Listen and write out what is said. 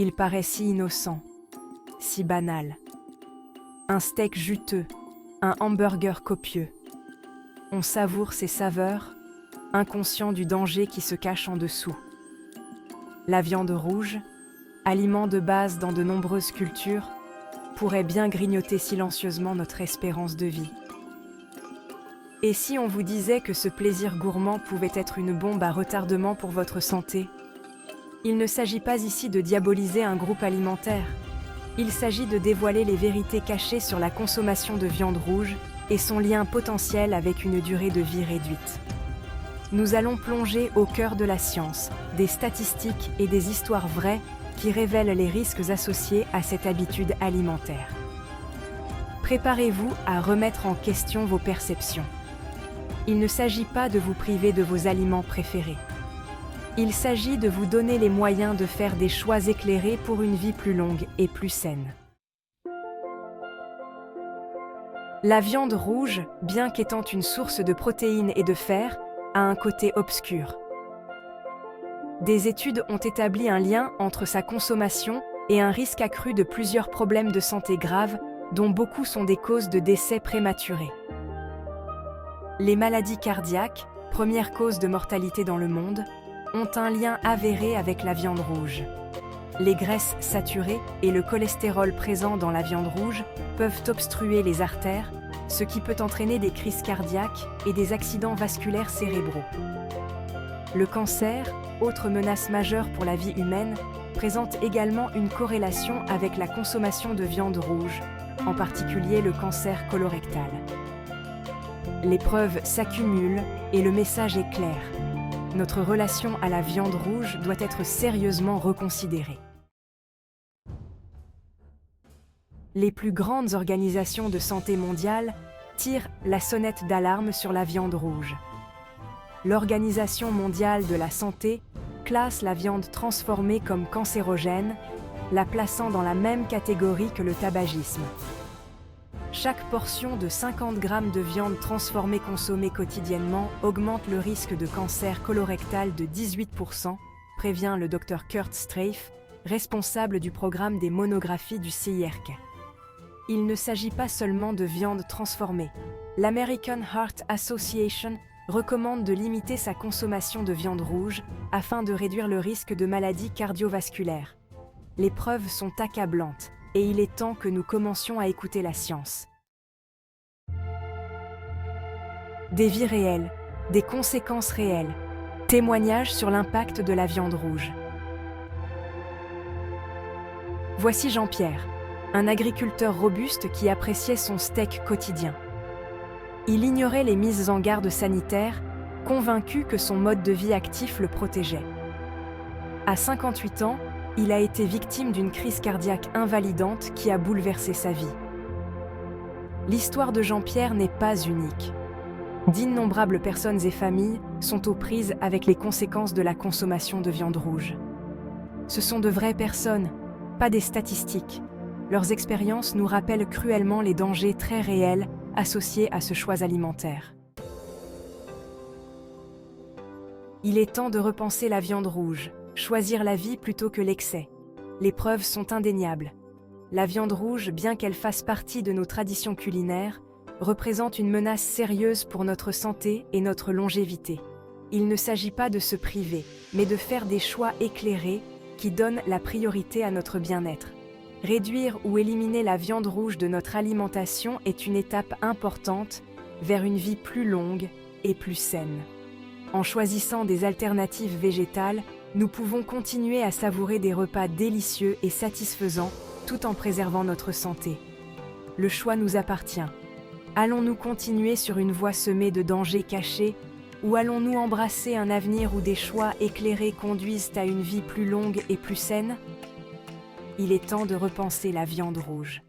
Il paraît si innocent, si banal. Un steak juteux, un hamburger copieux. On savoure ses saveurs, inconscient du danger qui se cache en dessous. La viande rouge, aliment de base dans de nombreuses cultures, pourrait bien grignoter silencieusement notre espérance de vie. Et si on vous disait que ce plaisir gourmand pouvait être une bombe à retardement pour votre santé? Il ne s'agit pas ici de diaboliser un groupe alimentaire. Il s'agit de dévoiler les vérités cachées sur la consommation de viande rouge et son lien potentiel avec une durée de vie réduite. Nous allons plonger au cœur de la science, des statistiques et des histoires vraies qui révèlent les risques associés à cette habitude alimentaire. Préparez-vous à remettre en question vos perceptions. Il ne s'agit pas de vous priver de vos aliments préférés. Il s'agit de vous donner les moyens de faire des choix éclairés pour une vie plus longue et plus saine. La viande rouge, bien qu'étant une source de protéines et de fer, a un côté obscur. Des études ont établi un lien entre sa consommation et un risque accru de plusieurs problèmes de santé graves, dont beaucoup sont des causes de décès prématurés. Les maladies cardiaques, première cause de mortalité dans le monde, ont un lien avéré avec la viande rouge. Les graisses saturées et le cholestérol présent dans la viande rouge peuvent obstruer les artères, ce qui peut entraîner des crises cardiaques et des accidents vasculaires cérébraux. Le cancer, autre menace majeure pour la vie humaine, présente également une corrélation avec la consommation de viande rouge, en particulier le cancer colorectal. Les preuves s'accumulent et le message est clair. Notre relation à la viande rouge doit être sérieusement reconsidérée. Les plus grandes organisations de santé mondiale tirent la sonnette d'alarme sur la viande rouge. L'Organisation mondiale de la santé classe la viande transformée comme cancérogène, la plaçant dans la même catégorie que le tabagisme. Chaque portion de 50 grammes de viande transformée consommée quotidiennement augmente le risque de cancer colorectal de 18%, prévient le Dr Kurt Strafe, responsable du programme des monographies du CIRC. Il ne s'agit pas seulement de viande transformée. L'American Heart Association recommande de limiter sa consommation de viande rouge afin de réduire le risque de maladies cardiovasculaires. Les preuves sont accablantes. Et il est temps que nous commencions à écouter la science. Des vies réelles, des conséquences réelles, témoignages sur l'impact de la viande rouge. Voici Jean-Pierre, un agriculteur robuste qui appréciait son steak quotidien. Il ignorait les mises en garde sanitaires, convaincu que son mode de vie actif le protégeait. À 58 ans, il a été victime d'une crise cardiaque invalidante qui a bouleversé sa vie. L'histoire de Jean-Pierre n'est pas unique. D'innombrables personnes et familles sont aux prises avec les conséquences de la consommation de viande rouge. Ce sont de vraies personnes, pas des statistiques. Leurs expériences nous rappellent cruellement les dangers très réels associés à ce choix alimentaire. Il est temps de repenser la viande rouge. Choisir la vie plutôt que l'excès. Les preuves sont indéniables. La viande rouge, bien qu'elle fasse partie de nos traditions culinaires, représente une menace sérieuse pour notre santé et notre longévité. Il ne s'agit pas de se priver, mais de faire des choix éclairés qui donnent la priorité à notre bien-être. Réduire ou éliminer la viande rouge de notre alimentation est une étape importante vers une vie plus longue et plus saine. En choisissant des alternatives végétales, nous pouvons continuer à savourer des repas délicieux et satisfaisants tout en préservant notre santé. Le choix nous appartient. Allons-nous continuer sur une voie semée de dangers cachés ou allons-nous embrasser un avenir où des choix éclairés conduisent à une vie plus longue et plus saine? Il est temps de repenser la viande rouge.